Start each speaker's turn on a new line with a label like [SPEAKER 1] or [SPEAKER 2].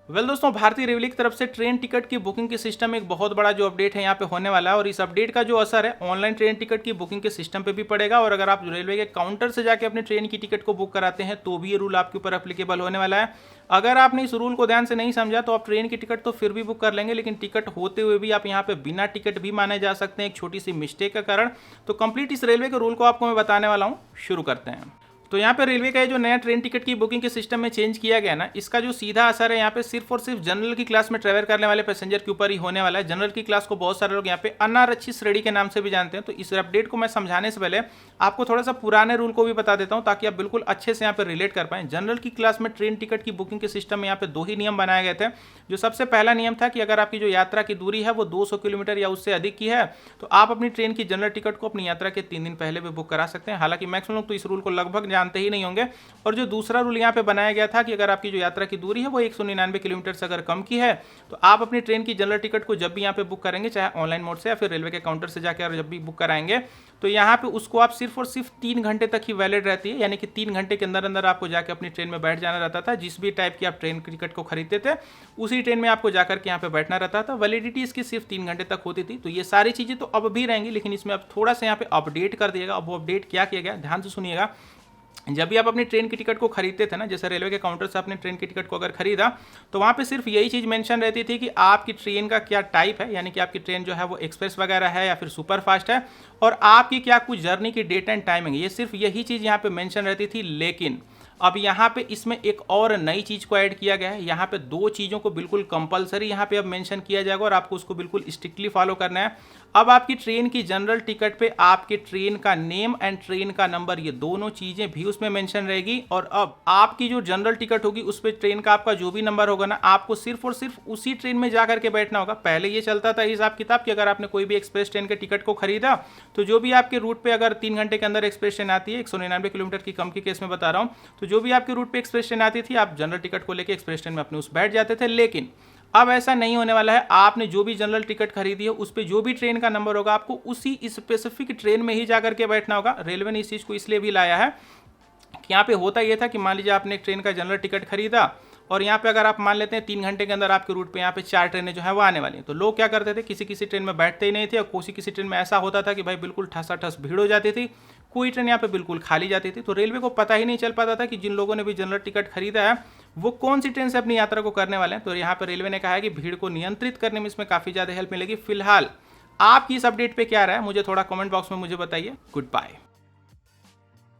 [SPEAKER 1] दोस्तों, भारतीय रेलवे की तरफ से ट्रेन टिकट की बुकिंग के सिस्टम में एक बहुत बड़ा जो अपडेट है यहाँ पे होने वाला है, और इस अपडेट का जो असर है ऑनलाइन ट्रेन टिकट की बुकिंग के सिस्टम पे भी पड़ेगा। और अगर आप रेलवे के काउंटर से जाके अपने ट्रेन की टिकट को बुक कराते हैं तो भी ये रूल आपके ऊपर एप्लीकेबल होने वाला है। अगर आपने इस रूल को ध्यान से नहीं समझा तो आप ट्रेन की टिकट तो फिर भी बुक कर लेंगे, लेकिन टिकट होते हुए भी आप यहाँ पे बिना टिकट भी माने जा सकते हैं एक छोटी सी मिस्टेक के कारण। तो कंप्लीट इस रेलवे के रूल को आपको मैं बताने वाला हूँ। शुरू करते हैं। तो यहाँ पे रेलवे का ये जो नया ट्रेन टिकट की बुकिंग के सिस्टम में चेंज किया गया ना, इसका जो सीधा असर है यहाँ पे सिर्फ और सिर्फ जनरल की क्लास में ट्रैवल करने वाले पैसेंजर के ऊपर ही होने वाला है। जनरल की क्लास को बहुत सारे लोग यहाँ पे अनारक्षित श्रेणी के नाम से भी जानते हैं। तो इस अपडेट को मैं समझाने से पहले आपको थोड़ा सा पुराने रूल को भी बता देता हूँ, ताकि आप बिल्कुल अच्छे से यहाँ पे रिलेट कर पाएं। जनरल की क्लास में ट्रेन टिकट की बुकिंग के सिस्टम में यहाँ पे दो ही नियम बनाए गए थे। जो सबसे पहला नियम था कि अगर आपकी जो यात्रा की दूरी है वो 200 किलोमीटर या उससे अधिक की है, तो आप अपनी ट्रेन की जनरल टिकट को अपनी यात्रा के 3 दिन पहले भी बुक करा सकते हैं। हालांकि मैक्सिमम लोग तो इस रूल को लगभग जानते ही नहीं होंगे। और जो दूसरा रूल यहाँ पे बनाया गया था कि अगर आपकी जो यात्रा की दूरी है वो 199 किलोमीटर से अगर कम की है, तो आप अपनी ट्रेन की जनरल टिकट को जब भी यहाँ पे बुक करेंगे, चाहे ऑनलाइन मोड से या फिर रेलवे के काउंटर से जाकर जब भी बुक कराएंगे, तो यहाँ पे उसको आप सिर्फ और सिर्फ 3 घंटे तक ही वैलिड रहती है। यानी कि 3 घंटे के अंदर अंदर आपको जाकर अपनी ट्रेन में बैठ जाना रहता था। जिस भी टाइप की आप ट्रेन की टिकट को खरीदते थे उसी ट्रेन में आपको जाकर के यहाँ पे बैठना रहता था। वैलिडिटी इसकी सिर्फ 3 घंटे तक होती थी। तो ये सारी चीजें तो अब भी रहेंगी, लेकिन इसमें अब थोड़ा सा यहाँ पे अपडेट कर दिएगा। अब वो अपडेट क्या किया गया, ध्यान से सुनिएगा। जब भी आप अपनी ट्रेन की टिकट को खरीदते थे ना, जैसे रेलवे के काउंटर से आपने ट्रेन की टिकट को अगर खरीदा, तो वहाँ पे सिर्फ यही चीज़ मेंशन रहती थी कि आपकी ट्रेन का क्या टाइप है, यानी कि आपकी ट्रेन जो है वो एक्सप्रेस वगैरह है या फिर सुपर फास्ट है, और आपकी क्या कुछ जर्नी की डेट एंड टाइमिंग, ये सिर्फ यही चीज़ यहाँ पे मेंशन रहती थी। लेकिन अब यहाँ पे इसमें एक और नई चीज़ को ऐड किया गया है। यहाँ पे 2 चीज़ों को बिल्कुल कंपलसरी यहाँ पे अब मेंशन किया जाएगा और आपको उसको बिल्कुल स्ट्रिक्टली फॉलो करना है। अब आपकी ट्रेन की जनरल टिकट पे आपके ट्रेन का नेम एंड ट्रेन का नंबर, ये दोनों चीज़ें भी उसमें मेंशन रहेगी। और अब आपकी जो जनरल टिकट होगी उस पर ट्रेन का आपका जो भी नंबर होगा ना, आपको सिर्फ और सिर्फ उसी ट्रेन में जाकर के बैठना होगा। पहले ये चलता था हिसाब किताब कि अगर आपने कोई भी एक्सप्रेस ट्रेन के टिकट को खरीदा, तो जो भी आपके रूट पे अगर 3 घंटे के अंदर एक्सप्रेस ट्रेन आती है, 199 किलोमीटर की कम के केस में बता रहा हूँ, तो जो भी आपके रूट पे एक्सप्रेस ट्रेन आती थी, आप जनरल टिकट को लेकर एक्सप्रेस ट्रेन में अपने उस बैठ जाते थे। लेकिन अब ऐसा नहीं होने वाला है। आपने जो भी जनरल टिकट खरीदी है उस पर जो भी ट्रेन का नंबर होगा, आपको उसी स्पेसिफिक ट्रेन में ही जाकर के बैठना होगा। रेलवे ने इस चीज़ को इसलिए भी लाया है कि यहाँ पे होता यह था कि मान लीजिए आपने एक ट्रेन का जनरल टिकट खरीदा, और यहाँ पे अगर आप मान लेते हैं 3 घंटे के अंदर आपके रूट पे यहाँ पे 4 ट्रेनें जो है वो आने वाली हैं, तो लोग क्या करते थे, किसी किसी ट्रेन में बैठते ही नहीं थे, और किसी ट्रेन में ऐसा होता था कि भाई बिल्कुल ठसाठस भीड़ हो जाती थी, कोई ट्रेन यहाँ पे बिल्कुल खाली जाती थी। तो रेलवे को पता ही नहीं चल पाता था कि जिन लोगों ने भी जनरल टिकट खरीदा है वो कौन सी ट्रेन से अपनी यात्रा को करने वाले हैं। तो यहाँ पर रेलवे ने कहा है कि भीड़ को नियंत्रित करने में इसमें काफ़ी ज़्यादा हेल्प मिलेगी। फिलहाल आपकी इस अपडेट पे क्या रहा है, मुझे थोड़ा कमेंट बॉक्स में मुझे बताइए। Good bye.